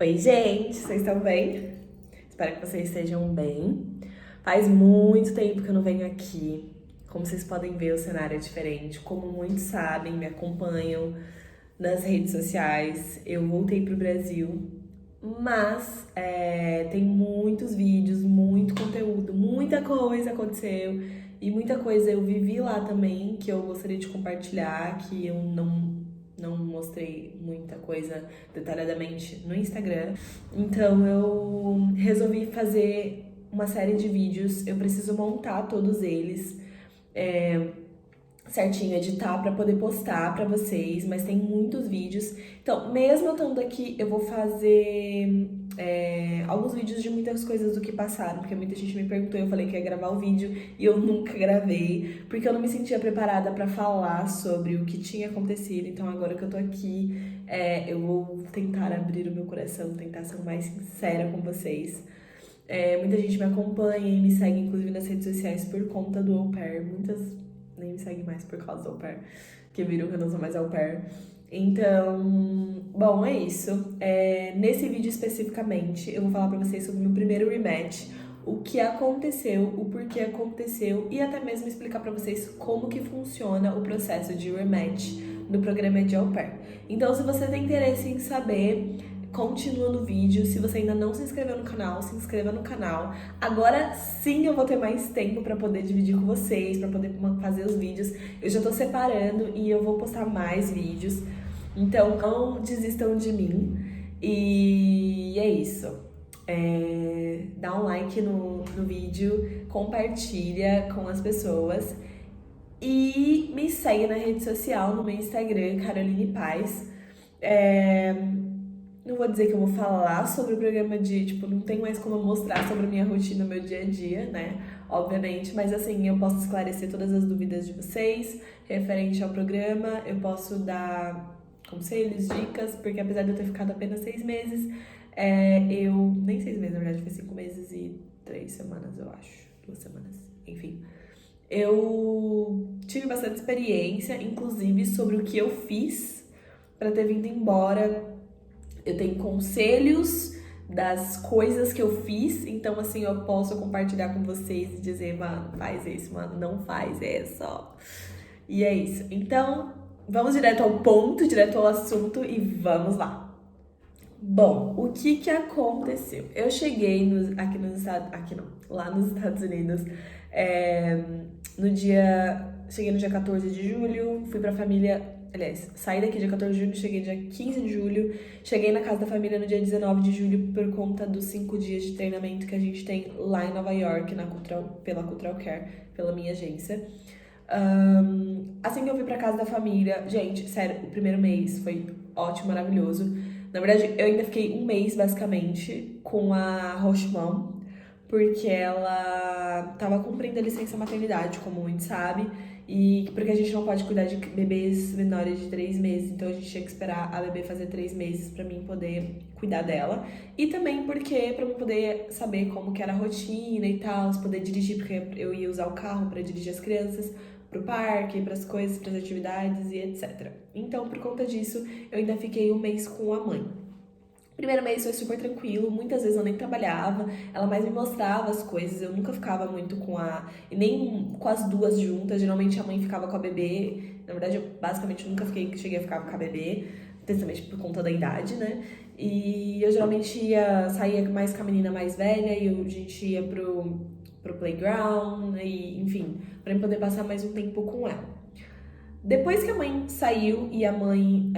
Oi, gente, vocês estão bem? Espero que vocês estejam bem. Faz muito tempo que eu não venho aqui. Como vocês podem ver, o cenário é diferente. Como muitos sabem, me acompanham nas redes sociais, eu voltei pro Brasil, mas tem muitos vídeos, muito conteúdo, muita coisa aconteceu e muita coisa eu vivi lá também que eu gostaria de compartilhar, que eu não mostrei muita coisa detalhadamente no Instagram. Então eu resolvi fazer uma série de vídeos. Eu preciso montar todos eles certinho, editar pra poder postar pra vocês, mas tem muitos vídeos. Então, mesmo eu estando aqui, eu vou fazer alguns vídeos de muitas coisas do que passaram, porque muita gente me perguntou, eu falei que ia gravar o vídeo e eu nunca gravei, porque eu não me sentia preparada pra falar sobre o que tinha acontecido. Então, agora que eu tô aqui, eu vou tentar abrir o meu coração, tentar ser o mais sincera com vocês. Muita gente me acompanha e me segue, inclusive, nas redes sociais por conta do au pair. Muitas nem me seguem mais por causa do au pair, que viram que eu não sou mais au pair. Então, bom, é isso. Nesse vídeo especificamente, eu vou falar pra vocês sobre o meu primeiro rematch, o que aconteceu, o porquê aconteceu e até mesmo explicar pra vocês como que funciona o processo de rematch no programa de au pair. Então, se você tem interesse em saber, continua no vídeo. Se você ainda não se inscreveu no canal, se inscreva no canal. Agora sim eu vou ter mais tempo pra poder dividir com vocês, pra poder fazer os vídeos. Eu já tô separando e eu vou postar mais vídeos. Então não desistam de mim. E é isso. Dá um like no vídeo, compartilha com as pessoas e me segue na rede social, no meu Instagram, Caroline Paz. Não vou dizer que eu vou falar sobre o programa tipo, não tem mais como eu mostrar sobre a minha rotina, meu dia a dia, né? Obviamente, mas assim, eu posso esclarecer todas as dúvidas de vocês referente ao programa, eu posso dar conselhos, dicas, porque apesar de eu ter ficado apenas 6 meses, eu. Nem 6 meses, na verdade, foi 5 meses e 3 semanas, eu acho. 2 semanas, enfim. Eu tive bastante experiência, inclusive, sobre o que eu fiz para ter vindo embora. Eu tenho conselhos das coisas que eu fiz, então assim, eu posso compartilhar com vocês e dizer, mano, faz isso, mano, não faz essa. E é isso. Então, vamos direto ao ponto, direto ao assunto e vamos lá. Bom, o que que aconteceu? Eu cheguei aqui nos Estados, aqui não, lá nos Estados Unidos, é, cheguei no dia 14 de julho, fui pra família, aliás, saí daqui dia 14 de julho, cheguei dia 15 de julho, cheguei na casa da família no dia 19 de julho por conta dos 5 dias de treinamento que a gente tem lá em Nova York, pela Cultural Care, pela minha agência. Assim que eu fui pra casa da família, gente, sério, o primeiro mês foi ótimo, maravilhoso. Na verdade, eu ainda fiquei um mês, basicamente, com a Host Mom, porque ela tava cumprindo a licença maternidade, como muitos sabem, e porque a gente não pode cuidar de bebês menores de 3 meses, então a gente tinha que esperar a bebê fazer 3 meses pra mim poder cuidar dela. E também porque pra mim poder saber como que era a rotina e tal, poder dirigir, porque eu ia usar o carro pra dirigir as crianças pro parque, pras coisas, pras atividades e etc. Então, por conta disso, eu ainda fiquei um mês com a mãe. Primeiro mês foi super tranquilo, muitas vezes eu nem trabalhava, ela mais me mostrava as coisas, eu nunca ficava muito e nem com as duas juntas, geralmente a mãe ficava com a bebê, na verdade eu basicamente nunca cheguei a ficar com a bebê, principalmente por conta da idade, né? E eu geralmente saía mais com a menina mais velha e a gente ia pro playground, e enfim, pra eu poder passar mais um tempo com ela. Depois que a mãe saiu e a mãe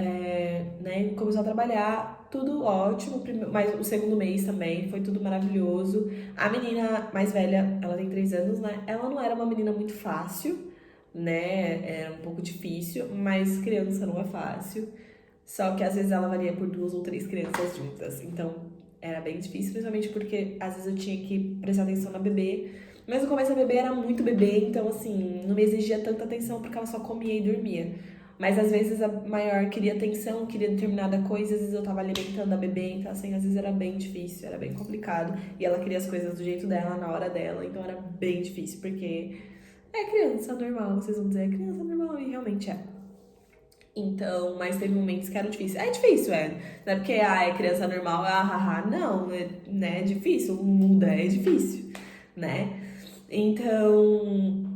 né, começou a trabalhar, tudo ótimo, mas o segundo mês também foi tudo maravilhoso. A menina mais velha, ela tem 3 anos, né? Ela não era uma menina muito fácil, né? Era um pouco difícil, mas criança não é fácil. Só que às vezes ela varia por 2 ou 3 crianças juntas. Então era bem difícil, principalmente porque às vezes eu tinha que prestar atenção na bebê. Mas no começo a bebê era muito bebê, então assim, não me exigia tanta atenção porque ela só comia e dormia. Mas às vezes a maior queria atenção, queria determinada coisa, às vezes eu tava alimentando a bebê, então assim, às vezes era bem difícil, era bem complicado. E ela queria as coisas do jeito dela, na hora dela, então era bem difícil, porque é criança normal, vocês vão dizer, é criança normal, e realmente é. Então, mas teve momentos que eram difíceis. É difícil, é. Não é porque, é criança normal, haha. Não, né? É difícil, muda, é difícil, né? Então,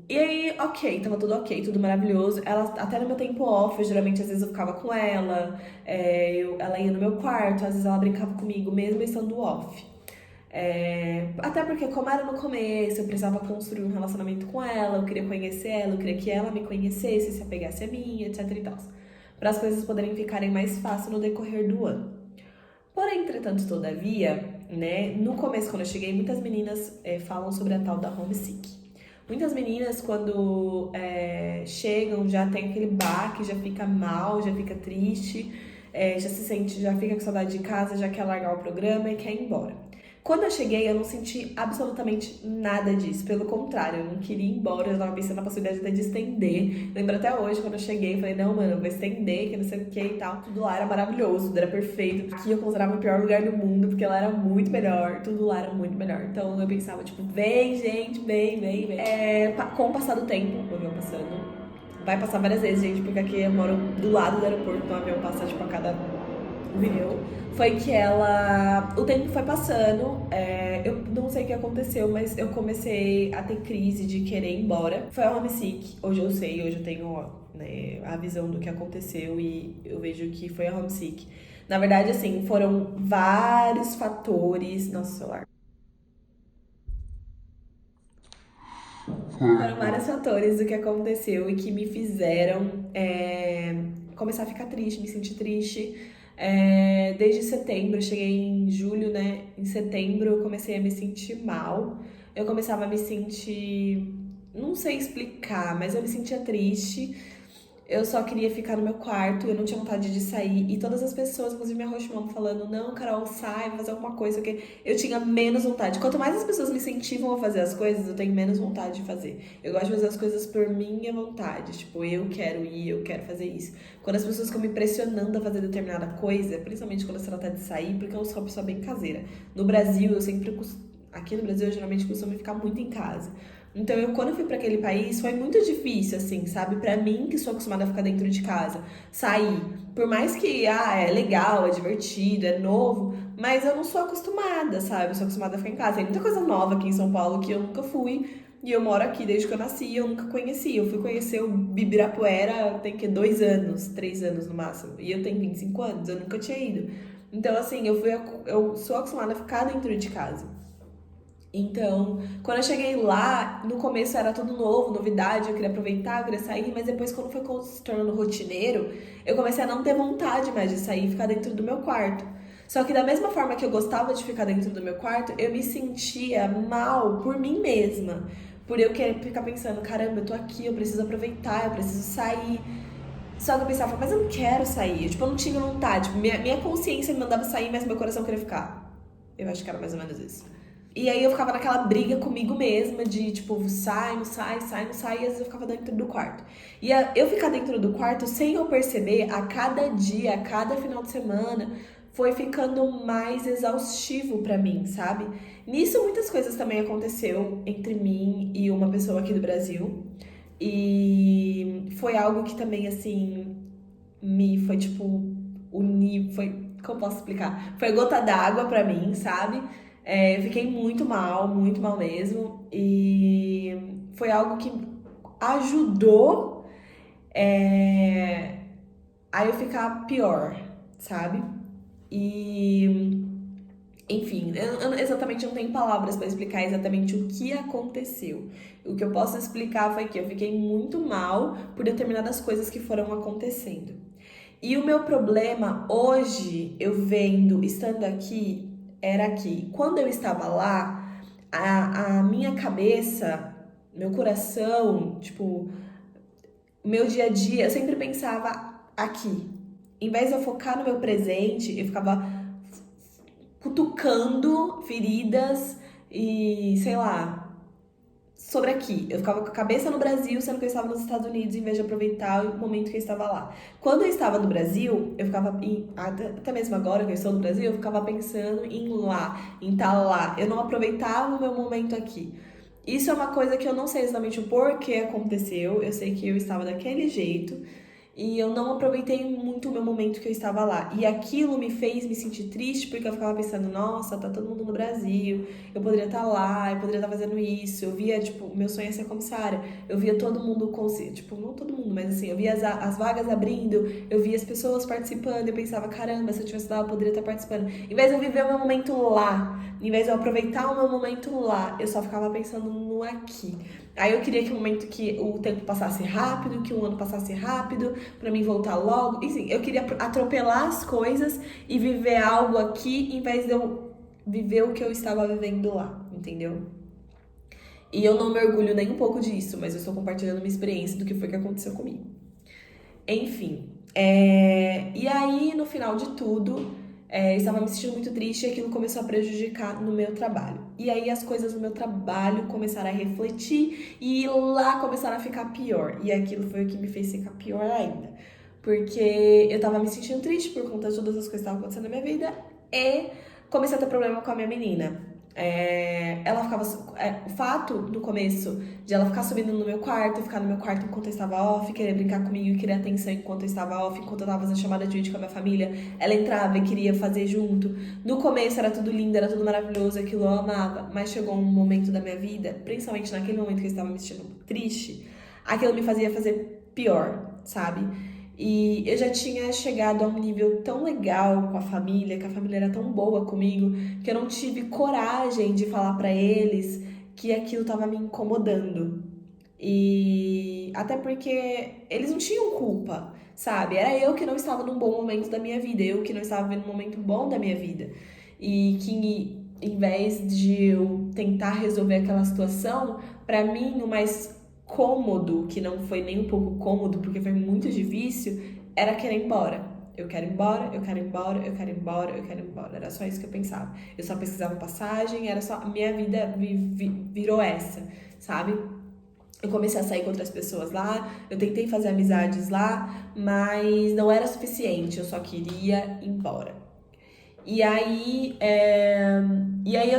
e aí, ok, tava tudo ok, tudo maravilhoso. Ela, até no meu tempo off, geralmente às vezes eu ficava com ela, ela ia no meu quarto, às vezes ela brincava comigo, mesmo estando off. Até porque, como era no começo, eu precisava construir um relacionamento com ela, eu queria conhecer ela, eu queria que ela me conhecesse, se apegasse a mim, etc e tal. Para as coisas poderem ficarem mais fáceis no decorrer do ano. Porém, entretanto, todavia, né, no começo, quando eu cheguei, muitas meninas falam sobre a tal da homesick. Muitas meninas, quando chegam, já tem aquele baque, já fica mal, já fica triste, já se sente, já fica com saudade de casa, já quer largar o programa e quer ir embora. Quando eu cheguei, eu não senti absolutamente nada disso. Pelo contrário, eu não queria ir embora, eu tava pensando na possibilidade até de estender. Lembro até hoje, quando eu cheguei, eu falei, não, mano, eu vou estender, que não sei o que e tal. Tudo lá era maravilhoso, tudo era perfeito. Aqui eu considerava o pior lugar do mundo, porque lá era muito melhor, tudo lá era muito melhor. Então eu pensava, tipo, vem, gente, vem. Com o passar do tempo, o avião passando, vai passar várias vezes, gente, porque aqui eu moro do lado do aeroporto, então o avião passa, tipo, a cada viveu, foi que ela. O tempo foi passando, eu não sei o que aconteceu, mas eu comecei a ter crise de querer ir embora. Foi a homesick, hoje eu sei, hoje eu tenho né, a visão do que aconteceu e eu vejo que foi a homesick. Na verdade, assim, foram vários fatores. Nossa, celular. Foram vários fatores do que aconteceu e que me fizeram começar a ficar triste, me sentir triste. Desde setembro, eu cheguei em julho, né? Em setembro eu comecei a me sentir mal. Eu começava a me sentir. Não sei explicar, mas eu me sentia triste. Eu só queria ficar no meu quarto, eu não tinha vontade de sair. E todas as pessoas, inclusive minha roxinha, falando, não, Carol, sai, vai fazer alguma coisa. Porque eu tinha menos vontade. Quanto mais as pessoas me incentivam a fazer as coisas, eu tenho menos vontade de fazer. Eu gosto de fazer as coisas por minha vontade. Tipo, eu quero ir, eu quero fazer isso. Quando as pessoas ficam me pressionando a fazer determinada coisa, principalmente quando se trata de sair, porque eu sou uma pessoa bem caseira. No Brasil, eu sempre... Aqui no Brasil, eu geralmente costumo ficar muito em casa. Então, quando eu fui pra aquele país, foi muito difícil, assim, sabe? Pra mim, que sou acostumada a ficar dentro de casa, sair. Por mais que, é legal, é divertido, é novo, mas eu não sou acostumada, sabe? Eu sou acostumada a ficar em casa. Tem muita coisa nova aqui em São Paulo que eu nunca fui. E eu moro aqui desde que eu nasci e eu nunca conheci. Eu fui conhecer o Ibirapuera tem que 2 anos, 3 anos no máximo. E eu tenho 25 anos, eu nunca tinha ido. Então, assim, eu sou acostumada a ficar dentro de casa. Então, quando eu cheguei lá, no começo era tudo novo, novidade, eu queria aproveitar, eu queria sair, mas depois, quando foi se tornando rotineiro, eu comecei a não ter vontade mais de sair e ficar dentro do meu quarto. Só que da mesma forma que eu gostava de ficar dentro do meu quarto, eu me sentia mal por mim mesma. Por eu querer ficar pensando, caramba, eu tô aqui, eu preciso aproveitar, eu preciso sair. Só que eu pensava, mas eu não quero sair. Tipo, eu não tinha vontade. Tipo, minha consciência me mandava sair, mas meu coração queria ficar. Eu acho que era mais ou menos isso. E aí eu ficava naquela briga comigo mesma de tipo, sai, não sai, sai, não sai, e às vezes eu ficava dentro do quarto. E eu ficar dentro do quarto, sem eu perceber, a cada dia, a cada final de semana, foi ficando mais exaustivo pra mim, sabe? Nisso muitas coisas também aconteceu entre mim e uma pessoa aqui do Brasil. E foi algo que também, assim, me foi tipo, unir, foi, como posso explicar? Foi gota d'água pra mim, sabe? Eu fiquei muito mal mesmo. E foi algo que ajudou a eu ficar pior, sabe? E, enfim, eu exatamente não tenho palavras para explicar exatamente o que aconteceu. O que eu posso explicar foi que eu fiquei muito mal por determinadas coisas que foram acontecendo. E o meu problema hoje, eu vendo, estando aqui, era que quando eu estava lá, a minha cabeça, meu coração, tipo, o meu dia a dia, eu sempre pensava aqui. Em vez de eu focar no meu presente, eu ficava cutucando feridas e, sei lá, sobre aqui. Eu ficava com a cabeça no Brasil, sendo que eu estava nos Estados Unidos, em vez de aproveitar o momento que eu estava lá. Quando eu estava no Brasil, eu ficava, até mesmo agora que eu estou no Brasil, eu ficava pensando em lá, em estar lá. Eu não aproveitava o meu momento aqui. Isso é uma coisa que eu não sei exatamente o porquê aconteceu. Eu sei que eu estava daquele jeito e eu não aproveitei muito o meu momento que eu estava lá. E aquilo me fez me sentir triste porque eu ficava pensando, nossa, tá todo mundo no Brasil, eu poderia estar lá, eu poderia estar fazendo isso. Eu via, tipo, o meu sonho é ser comissária. Eu via todo mundo, tipo, não todo mundo, mas assim, eu via as vagas abrindo, eu via as pessoas participando, eu pensava, caramba, se eu tivesse lá, eu poderia estar participando. Em vez de eu viver o meu momento lá, em vez de eu aproveitar o meu momento lá, eu só ficava pensando no aqui. Aí eu queria que o momento que o tempo passasse rápido, que o ano passasse rápido, pra mim voltar logo. Enfim, eu queria atropelar as coisas e viver algo aqui, em vez de eu viver o que eu estava vivendo lá, entendeu? E eu não me orgulho nem um pouco disso, mas eu estou compartilhando minha experiência do que foi que aconteceu comigo. Enfim, e aí no final de tudo, eu estava me sentindo muito triste e aquilo começou a prejudicar no meu trabalho. E aí as coisas no meu trabalho começaram a refletir e lá começaram a ficar pior. E aquilo foi o que me fez ficar pior ainda. Porque eu tava me sentindo triste por conta de todas as coisas que estavam acontecendo na minha vida e comecei a ter problema com a minha menina. Ela ficava. O fato do começo de ela ficar subindo no meu quarto, ficar no meu quarto enquanto eu estava off, querer brincar comigo, querer atenção enquanto eu estava off, enquanto eu estava fazendo chamada de vídeo com a minha família, ela entrava e queria fazer junto. No começo era tudo lindo, era tudo maravilhoso, aquilo eu amava, mas chegou um momento da minha vida, principalmente naquele momento que eu estava me sentindo triste, aquilo me fazia fazer pior, sabe? E eu já tinha chegado a um nível tão legal com a família, que a família era tão boa comigo, que eu não tive coragem de falar pra eles que aquilo tava me incomodando. E até porque eles não tinham culpa, sabe? Era eu que não estava num bom momento da minha vida, eu que não estava vivendo um momento bom da minha vida. E que em vez de eu tentar resolver aquela situação, pra mim o mais cômodo, que não foi nem um pouco cômodo, porque foi muito difícil, era querer ir embora. Eu quero ir embora, eu quero ir embora, eu quero ir embora, eu quero ir embora. Era só isso que eu pensava. Eu só pesquisava passagem, era só. Minha vida virou essa, sabe? Eu comecei a sair com outras pessoas lá, eu tentei fazer amizades lá, mas não era suficiente, eu só queria ir embora. E aí,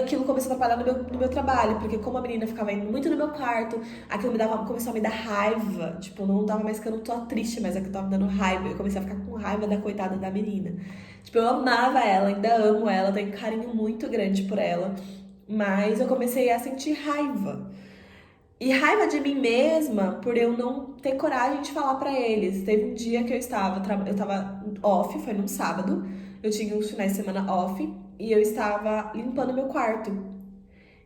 aquilo começou a atrapalhar no meu trabalho, porque como a menina ficava indo muito no meu quarto, aquilo começou a me dar raiva. Tipo, não tava mais que eu não tô triste, mas aquilo tava me dando raiva. Eu comecei a ficar com raiva da coitada da menina. Tipo, eu amava ela, ainda amo ela, tenho um carinho muito grande por ela, mas eu comecei a sentir raiva. E raiva de mim mesma por eu não ter coragem de falar pra eles. Teve um dia que eu tava off, foi num sábado. Eu tinha uns finais de semana off e eu estava limpando meu quarto.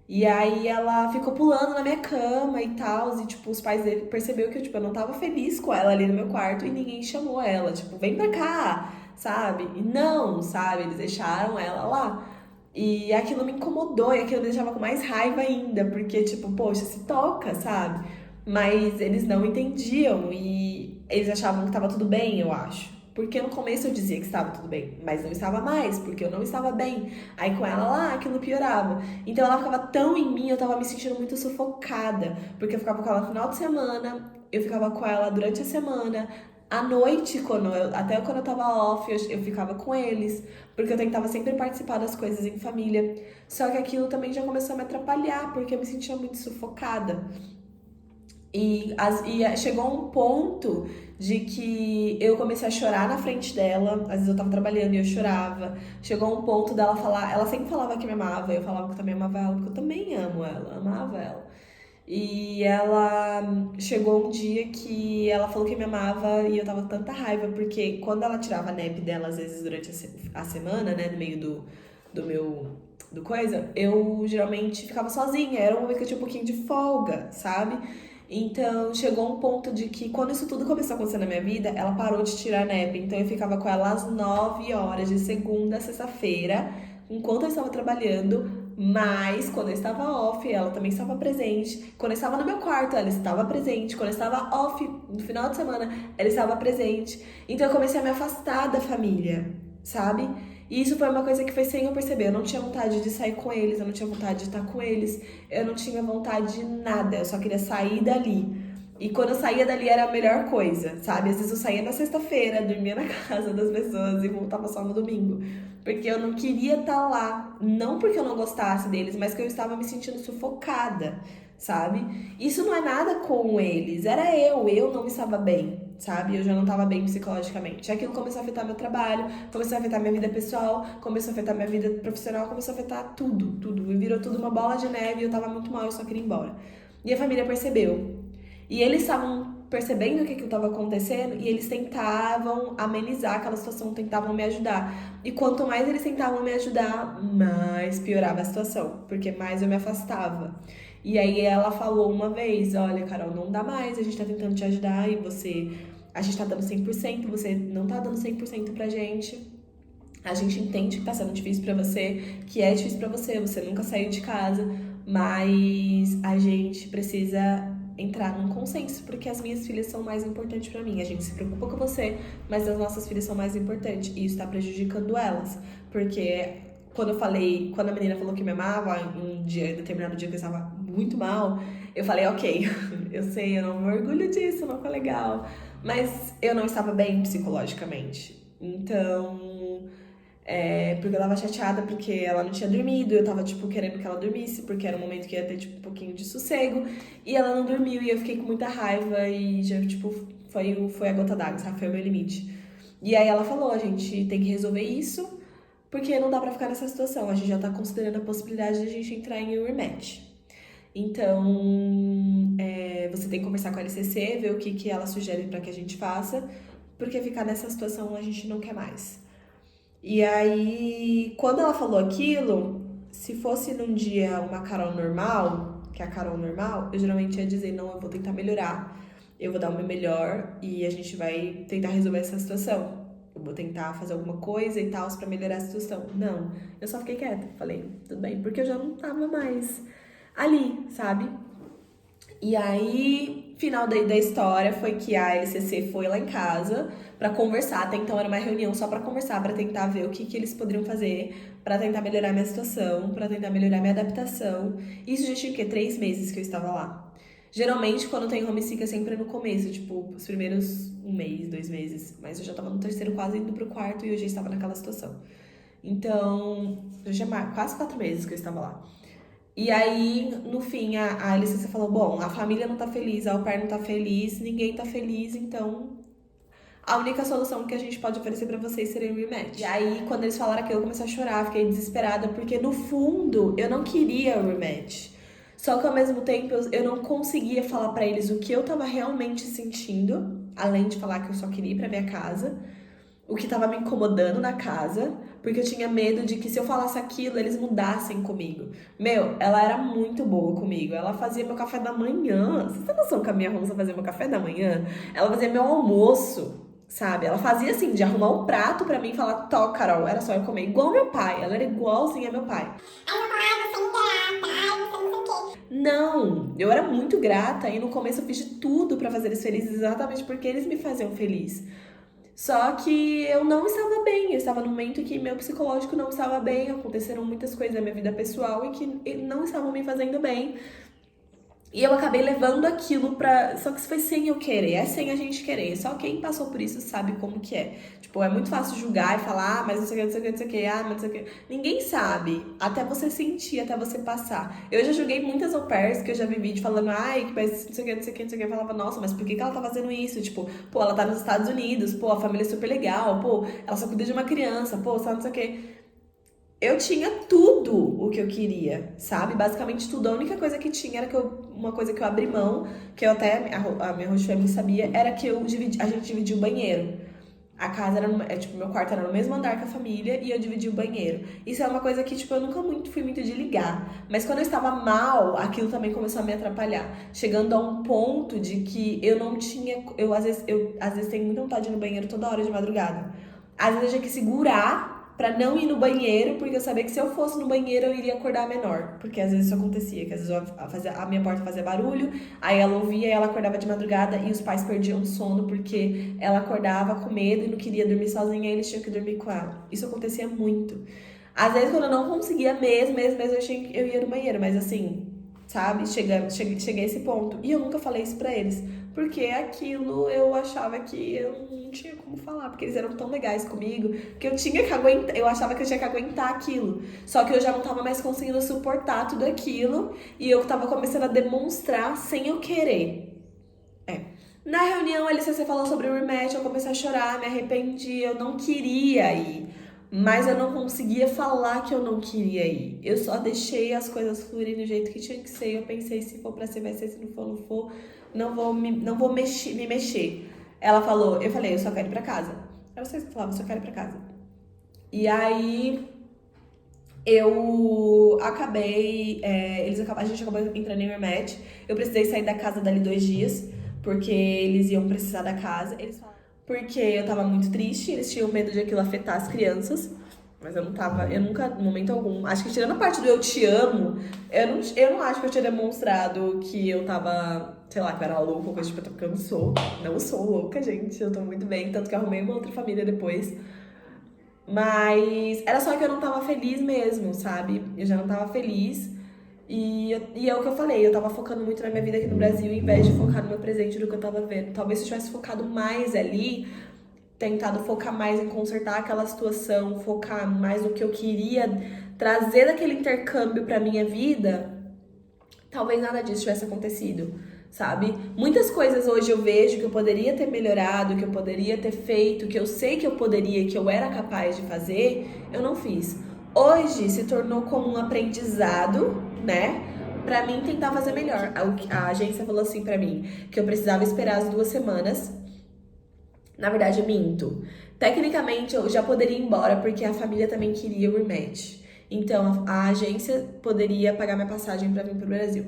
E aí ela ficou pulando na minha cama e tal, e tipo, os pais dele percebeu que eu não tava feliz com ela ali no meu quarto e ninguém chamou ela, tipo, vem pra cá, sabe? E não, sabe? Eles deixaram ela lá. E aquilo me incomodou e aquilo me deixava com mais raiva ainda, porque, tipo, poxa, se toca, sabe? Mas eles não entendiam e eles achavam que estava tudo bem, eu acho. Porque no começo eu dizia que estava tudo bem, mas não estava mais, porque eu não estava bem. Aí com ela lá, aquilo piorava. Então ela ficava tão em mim, eu tava me sentindo muito sufocada, porque eu ficava com ela no final de semana, eu ficava com ela durante a semana, à noite, até quando eu tava off, eu ficava com eles, porque eu tentava sempre participar das coisas em família. Só que aquilo também já começou a me atrapalhar, porque eu me sentia muito sufocada. E chegou um ponto de que eu comecei a chorar na frente dela. Às vezes eu tava trabalhando e eu chorava. Chegou um ponto dela falar, ela sempre falava que me amava, eu falava que eu também amava ela, porque eu também amo ela, amava ela. E ela chegou um dia que ela falou que me amava e eu tava com tanta raiva, porque quando ela tirava a nap dela, às vezes durante a semana, né, no meio do meu. Do coisa, eu geralmente ficava sozinha, era um momento que eu tinha um pouquinho de folga, sabe? Então chegou um ponto de que quando isso tudo começou a acontecer na minha vida, ela parou de tirar a nap. Então eu ficava com ela às 9 horas de segunda a sexta-feira, enquanto eu estava trabalhando, mas quando eu estava off, ela também estava presente. Quando eu estava no meu quarto, ela estava presente. Quando eu estava off, no final de semana, ela estava presente. Então eu comecei a me afastar da família, sabe? E isso foi uma coisa que foi sem eu perceber. Eu não tinha vontade de sair com eles, eu não tinha vontade de estar com eles, eu não tinha vontade de nada, eu só queria sair dali. E quando eu saía dali era a melhor coisa, sabe? Às vezes eu saía na sexta-feira, dormia na casa das pessoas e voltava só no domingo. Porque eu não queria estar lá, não porque eu não gostasse deles, mas que eu estava me sentindo sufocada, sabe? Isso não é nada com eles, era eu não estava bem, sabe? Eu já não estava bem psicologicamente. Aquilo começou a afetar meu trabalho, começou a afetar minha vida pessoal, começou a afetar minha vida profissional, começou a afetar tudo. E virou tudo uma bola de neve e eu tava muito mal, eu só queria ir embora. E a família percebeu. E eles estavam percebendo o que estava acontecendo e eles tentavam amenizar aquela situação, tentavam me ajudar. E quanto mais eles tentavam me ajudar, mais piorava a situação, porque mais eu me afastava. E aí ela falou uma vez, olha, Carol, não dá mais, a gente tá tentando te ajudar e a gente tá dando 100%, você não tá dando 100% pra gente. A gente entende que tá sendo difícil pra você, que é difícil pra você, você nunca saiu de casa, mas a gente precisa entrar num consenso, porque as minhas filhas são mais importantes pra mim. A gente se preocupa com você, mas as nossas filhas são mais importantes e isso tá prejudicando elas, porque quando a menina falou que me amava, um determinado dia que eu estava muito mal, eu falei, ok, eu sei, eu não me orgulho disso, não foi legal, mas eu não estava bem psicologicamente. Então, porque eu tava chateada porque ela não tinha dormido, eu tava, tipo, querendo que ela dormisse, porque era um momento que ia ter, tipo, um pouquinho de sossego, e ela não dormiu, e eu fiquei com muita raiva, e já, tipo, foi a gota d'água, sabe? Foi o meu limite. E aí ela falou, a gente tem que resolver isso, porque não dá pra ficar nessa situação, a gente já tá considerando a possibilidade de a gente entrar em um rematch. Então, você tem que conversar com a LCC, ver o que ela sugere pra que a gente faça, porque ficar nessa situação a gente não quer mais. E aí, quando ela falou aquilo, se fosse num dia uma Carol normal, que é a Carol normal, eu geralmente ia dizer, não, eu vou tentar melhorar, eu vou dar o meu melhor e a gente vai tentar resolver essa situação. Eu vou tentar fazer alguma coisa e tal pra melhorar a situação. Não, eu só fiquei quieta, falei, tudo bem, porque eu já não tava mais ali, sabe? E aí, final da história foi que a LCC foi lá em casa pra conversar. Até então era uma reunião só pra conversar, pra tentar ver o que eles poderiam fazer pra tentar melhorar minha situação, pra tentar melhorar minha adaptação. Isso já tinha o quê? 3 meses que eu estava lá. Geralmente, quando tem homesick, é sempre no começo, tipo, os primeiros 1 mês, 2 meses. Mas eu já tava no terceiro, quase indo pro quarto, e eu já estava naquela situação. Então, já quase 4 meses que eu estava lá. E aí, no fim, a licença falou, bom, a família não tá feliz, a au pair não tá feliz, ninguém tá feliz, então a única solução que a gente pode oferecer pra vocês seria um rematch. E aí, quando eles falaram aquilo, eu comecei a chorar, fiquei desesperada, porque no fundo, eu não queria o rematch. Só que ao mesmo tempo, eu não conseguia falar pra eles o que eu tava realmente sentindo, além de falar que eu só queria ir pra minha casa, o que tava me incomodando na casa, porque eu tinha medo de que se eu falasse aquilo, eles mudassem comigo. Meu, ela era muito boa comigo. Ela fazia meu café da manhã. Vocês têm noção que a minha russa fazia meu café da manhã? Ela fazia meu almoço, sabe? Ela fazia assim, de arrumar um prato pra mim e falar, tó, Carol, era só eu comer. Igual meu pai. Ela era igualzinha a meu pai. Não, eu era muito grata e no começo eu fiz de tudo pra fazer eles felizes, exatamente porque eles me faziam feliz. Só que eu não estava bem, eu estava num momento que meu psicológico não estava bem, aconteceram muitas coisas na minha vida pessoal e que não estavam me fazendo bem. E eu acabei levando aquilo pra... Só que isso foi sem eu querer, é sem a gente querer. Só quem passou por isso sabe como que é. Tipo, é muito fácil julgar e falar, mas não sei o que, não sei o que, não sei o que, mas não sei o que. Ninguém sabe, até você sentir, até você passar. Eu já julguei muitas au pairs que eu já vi vídeo falando, ai, mas não sei o que, não sei o que, não sei o que. Eu falava, nossa, mas por que ela tá fazendo isso? Tipo, pô, ela tá nos Estados Unidos, pô, a família é super legal, pô, ela só cuida de uma criança, pô, só não sei o que. Eu tinha tudo o que eu queria, sabe? Basicamente tudo. A única coisa que tinha era uma coisa que eu abri mão, que eu até, a minha host family sabia, era que a gente dividia o banheiro. A casa era, tipo, meu quarto era no mesmo andar que a família e eu dividia o banheiro. Isso é uma coisa que, tipo, eu nunca fui muito de ligar. Mas quando eu estava mal, aquilo também começou a me atrapalhar. Chegando a um ponto de que eu não tinha, às vezes tenho muita vontade de ir no banheiro toda hora de madrugada. Às vezes eu tinha que segurar pra não ir no banheiro, porque eu sabia que se eu fosse no banheiro eu iria acordar menor. Porque às vezes isso acontecia, que às vezes a minha porta fazia barulho, aí ela ouvia e ela acordava de madrugada e os pais perdiam sono porque ela acordava com medo e não queria dormir sozinha e eles tinham que dormir com ela. Isso acontecia muito. Às vezes quando eu não conseguia mesmo, eu ia no banheiro, mas assim, sabe? Cheguei a esse ponto. E eu nunca falei isso pra eles. Porque aquilo eu achava que eu não tinha como falar. Porque eles eram tão legais comigo que eu tinha que aguentar. Eu achava que eu tinha que aguentar aquilo. Só que eu já não tava mais conseguindo suportar tudo aquilo. E eu tava começando a demonstrar sem eu querer. Na reunião, a LCC falou sobre o rematch, eu comecei a chorar, me arrependi, eu não queria ir. Mas eu não conseguia falar que eu não queria ir. Eu só deixei as coisas fluírem do jeito que tinha que ser. Eu pensei, se for pra ser, vai ser, se não for, não for. Não vou me mexer. Ela falou, eu falei, eu só quero ir pra casa. Era só isso que eu falava, eu só quero ir pra casa. E aí, eu acabei, a gente acabou entrando em rematch. Eu precisei sair da casa dali 2 dias, porque eles iam precisar da casa. Eles falaram, porque eu tava muito triste, eles tinham medo de aquilo afetar as crianças. Mas eu não tava, eu nunca, no momento algum. Acho que tirando a parte do eu te amo, eu não acho que eu tinha demonstrado que eu tava, sei lá, que eu era louca ou coisa tipo, porque eu não sou. Não sou louca, gente. Eu tô muito bem. Tanto que eu arrumei uma outra família depois. Mas era só que eu não tava feliz mesmo, sabe? Eu já não tava feliz. E é o que eu falei, eu tava focando muito na minha vida aqui no Brasil, em vez de focar no meu presente, do que eu tava vendo. Talvez se eu tivesse focado mais ali, tentado focar mais em consertar aquela situação, focar mais no que eu queria trazer daquele intercâmbio pra minha vida, talvez nada disso tivesse acontecido, sabe? Muitas coisas hoje eu vejo que eu poderia ter melhorado, que eu poderia ter feito, que eu sei que eu poderia, que eu era capaz de fazer, eu não fiz. Hoje se tornou como um aprendizado, né? Pra mim tentar fazer melhor. A agência falou assim pra mim, que eu precisava esperar as 2 semanas. Na verdade, eu minto. Tecnicamente, eu já poderia ir embora, porque a família também queria o rematch. Então, a agência poderia pagar minha passagem pra vir pro Brasil.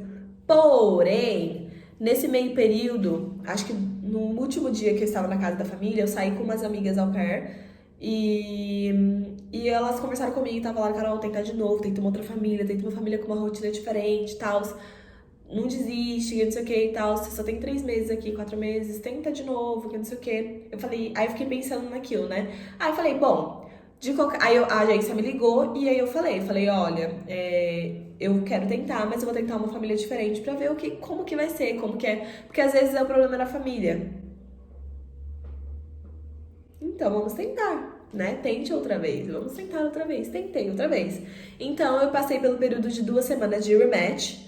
Porém, nesse meio período, acho que no último dia que eu estava na casa da família, eu saí com umas amigas au pair e elas conversaram comigo e tava lá, Carol, tenta de novo, tenta uma outra família, tenta uma família com uma rotina diferente e tal. Não desiste, que não sei o que e tal, você só tem 3 meses aqui, 4 meses, tenta de novo, que não sei o que. Eu falei, aí eu fiquei pensando naquilo, né? Aí eu falei, bom, a agência me ligou e aí eu falei, olha, eu quero tentar, mas eu vou tentar uma família diferente pra ver como que vai ser, como que é. Porque às vezes é o problema da família. Então vamos tentar, né? Tente outra vez, vamos tentar outra vez, tentei outra vez. Então eu passei pelo período de 2 semanas de rematch,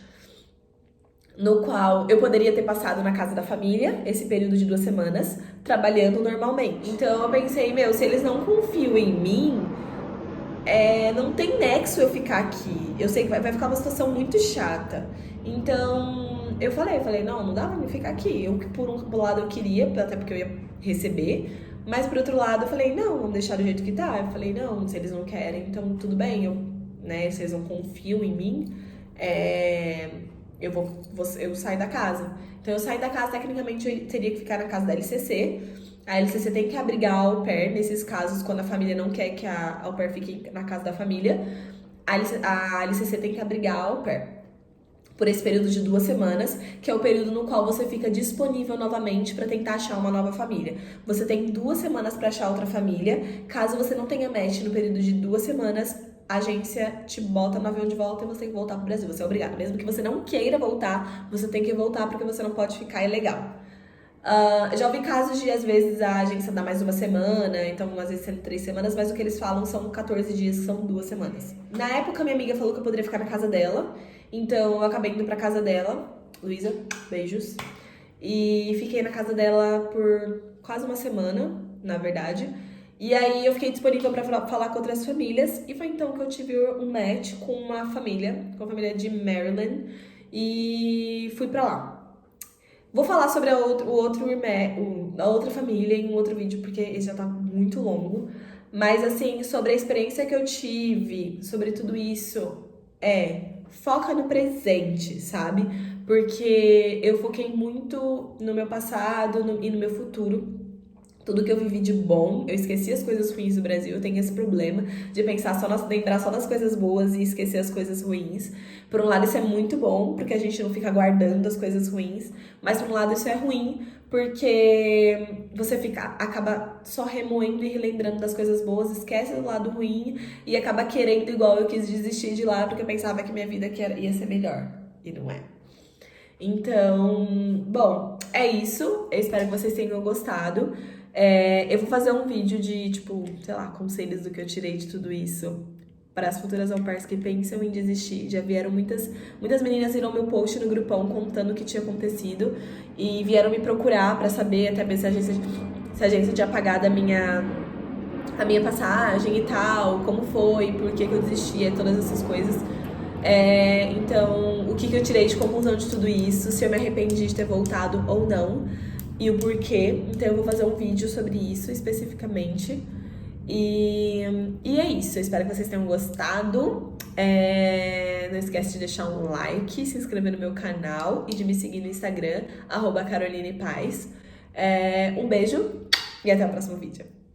no qual eu poderia ter passado na casa da família, esse período de 2 semanas, trabalhando normalmente. Então eu pensei, meu, se eles não confiam em mim, não tem nexo eu ficar aqui. Eu sei que vai ficar uma situação muito chata. Então eu falei, não dá pra mim ficar aqui. Eu, por um lado, eu queria, até porque eu ia receber, mas por outro lado, eu falei, não, vamos deixar do jeito que tá. Eu falei, não, se eles não querem, então tudo bem, se eles não confiam em mim, eu saio da casa. Então eu saí da casa, tecnicamente eu teria que ficar na casa da LCC. A LCC tem que abrigar a au pair nesses casos, quando a família não quer que a au pair fique na casa da família. A LCC tem que abrigar a au pair por esse período de 2 semanas, que é o período no qual você fica disponível novamente para tentar achar uma nova família. Você tem 2 semanas para achar outra família. Caso você não tenha match no período de 2 semanas, a agência te bota no avião de volta e você tem que voltar pro Brasil. Você é obrigado. Mesmo que você não queira voltar, você tem que voltar porque você não pode ficar ilegal. Já ouvi casos de, às vezes, a agência dá mais 1 semana, então às vezes sendo 3 semanas, mas o que eles falam são 14 dias, que são 2 semanas. Na época, minha amiga falou que eu poderia ficar na casa dela, então eu acabei indo pra casa dela, Luísa, beijos, e fiquei na casa dela por quase 1 semana, na verdade. E aí eu fiquei disponível pra falar com outras famílias, e foi então que eu tive um match com uma família, de Maryland, e fui pra lá. Vou falar sobre a outra família em um outro vídeo, porque esse já tá muito longo. Mas, assim, sobre a experiência que eu tive, sobre tudo isso, foca no presente, sabe? Porque eu foquei muito no meu passado e no meu futuro. Tudo que eu vivi de bom, eu esqueci as coisas ruins do Brasil. Eu tenho esse problema de lembrar só das coisas boas e esquecer as coisas ruins. Por um lado, isso é muito bom, porque a gente não fica guardando as coisas ruins. Mas por um lado, isso é ruim, porque você acaba só remoendo e relembrando das coisas boas, esquece do lado ruim e acaba querendo, igual eu quis desistir de lá, porque eu pensava que minha vida ia ser melhor. e não é. Então, bom, é isso. Eu espero que vocês tenham gostado. Eu vou fazer um vídeo de, tipo, sei lá, conselhos do que eu tirei de tudo isso para as futuras au pairs que pensam em desistir. Já vieram muitas meninas viram meu post no grupão contando o que tinha acontecido e vieram me procurar para saber até ver se a agência tinha pagado a minha passagem e tal, como foi, por que eu desistia, todas essas coisas. Então, o que eu tirei de conclusão de tudo isso, se eu me arrependi de ter voltado ou não, e o porquê. Então, eu vou fazer um vídeo sobre isso especificamente. E é isso, eu espero que vocês tenham gostado. Não esquece de deixar um like, se inscrever no meu canal e de me seguir no Instagram, @CarolinePaz. Um beijo e até o próximo vídeo.